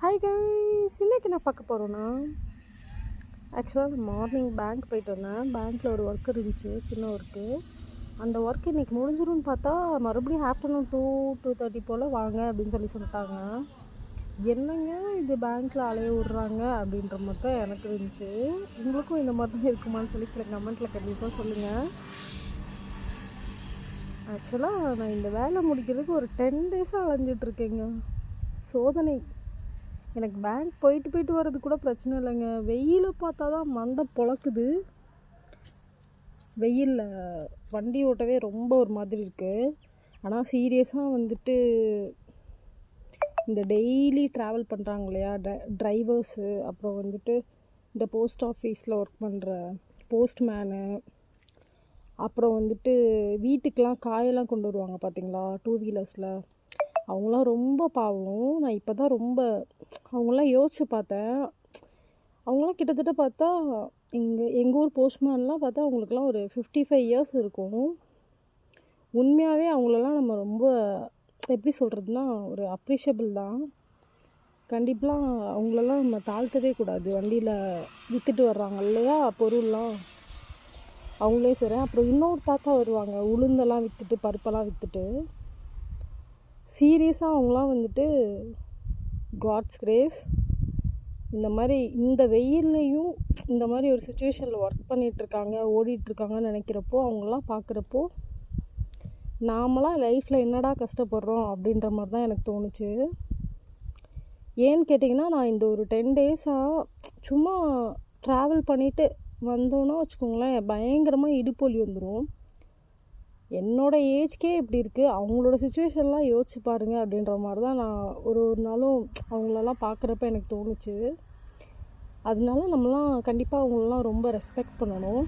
Hi guys, இன்றைக்கி நான் பார்க்க போகிறோன்னா ஆக்சுவலாக நான் மார்னிங் பேங்க் போயிட்டு வந்தேன். பேங்க்கில் ஒரு ஒர்க் இருந்துச்சு, சின்ன ஒர்க்கு. அந்த ஒர்க் இன்றைக்கி முடிஞ்சிடும்னு பார்த்தா மறுபடியும் ஆஃப்டர்நூன் 2:30 போல் வாங்க அப்படின்னு சொல்லிட்டாங்க. என்னங்க இது பேங்க்கில் அலைய விட்றாங்க அப்படின்ற மாதிரி தான் எனக்கு இருந்துச்சு. உங்களுக்கும் இந்த மாதிரி தான் இருக்குமான்னு சொல்லி கமெண்ட்டில் கண்டிப்பாக சொல்லுங்கள். ஆக்சுவலாக நான் இந்த வேலை முடிக்கிறதுக்கு ஒரு 10 டேஸாக அலைஞ்சிட்ருக்கேங்க. சோதனை. எனக்கு பேங்க் போயிட்டு வர்றது கூட பிரச்சனை இல்லைங்க. வெயிலை பார்த்தா தான் மண்டை பொழக்குது. வெயிலில் வண்டி ஓட்டவே ரொம்ப ஒரு மாதிரி இருக்குது. ஆனால் சீரியஸாக வந்துட்டு இந்த டெய்லி ட்ராவல் பண்ணுறாங்க இல்லையா டிரைவர்ஸு, அப்புறம் வந்துட்டு இந்த போஸ்ட் ஆஃபீஸில் ஒர்க் பண்ணுற போஸ்ட்மேனு, அப்புறம் வந்துட்டு வீட்டுக்கெலாம் காயெல்லாம் கொண்டு வருவாங்க பார்த்தீங்களா 2 வீலர்ஸில், அவங்களாம் ரொம்ப பாவம். நான் இப்போ தான் ரொம்ப அவங்களாம் யோசித்து பார்த்தேன். அவங்களாம் கிட்டத்தட்ட பார்த்தா எங்கள் ஊர் போஸ்ட்மேன்லாம் பார்த்தா அவங்களுக்குலாம் ஒரு 55 இயர்ஸ் இருக்கும். உண்மையாகவே அவங்களெல்லாம் நம்ம ரொம்ப எப்படி சொல்கிறதுனா ஒரு அப்ரிஷியபிள் தான். கண்டிப்பாக அவங்களெல்லாம் நம்ம தாழ்த்தவே கூடாது. வண்டியில் விற்றுட்டு வர்றாங்க இல்லையா பொருள்லாம், அவங்களே சரி. அப்புறம் இன்னொரு தாத்தா வருவாங்க, உளுந்தெல்லாம் விற்றுட்டு பருப்பெல்லாம் விற்றுட்டு. சீரியஸாக அவங்களாம் வந்துட்டு காட்ஸ் கிரேஸ். இந்த மாதிரி இந்த வெயில்லையும் இந்த மாதிரி ஒரு சுச்சுவேஷனில் ஒர்க் பண்ணிகிட்ருக்காங்க, ஓடிட்டுருக்காங்கன்னு நினைக்கிறப்போ, அவங்களாம் பார்க்குறப்போ நாமளாம் லைஃப்பில் என்னடா கஷ்டப்படுறோம் அப்படின்ற மாதிரி தான் எனக்கு தோணுச்சு. ஏன்னு கேட்டிங்கன்னா, நான் இந்த ஒரு 10 டேஸாக சும்மா ட்ராவல் பண்ணிவிட்டு வந்தோன்னா வச்சுக்கோங்களேன், பயங்கரமாக இடுப்பொலி வந்துடும். என்னோடய ஏஜ்க்கே இப்படி இருக்குது, அவங்களோட சுச்சுவேஷன்லாம் யோசிச்சு பாருங்கள் அப்படின்ற மாதிரி தான் நான் ஒரு நாளும் அவங்களெல்லாம் பார்க்குறப்ப எனக்கு தோணுச்சு. அதனால நம்மலாம் கண்டிப்பாக அவங்களெலாம் ரொம்ப ரெஸ்பெக்ட் பண்ணணும்.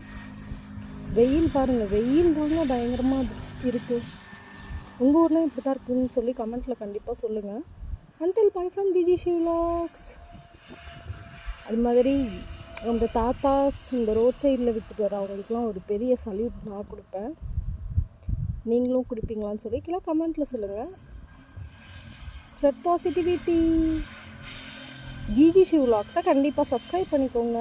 வெயில் பாருங்கள், வெயில் தாங்க பயங்கரமாக இருக்குது. உங்கள் ஊர்லேயும் இப்படி தான் இருக்குதுன்னு சொல்லி கமெண்ட்டில் கண்டிப்பாக சொல்லுங்கள். Until bye from GG vlogs. அது மாதிரி அந்த தாத்தாஸ் இந்த ரோட் சைடில் விற்றுட்டு வர அவங்களுக்குலாம் ஒரு பெரிய சல்யூட் நான் கொடுப்பேன். நீங்களும் குடிப்பீங்களான்னு சொல்லி கீழே கமெண்ட்டில் சொல்லுங்கள். Spread positivity. ஜிஜி வ்ளாக்ஸை கண்டிப்பாக சப்ஸ்கிரைப் பண்ணிக்கோங்க.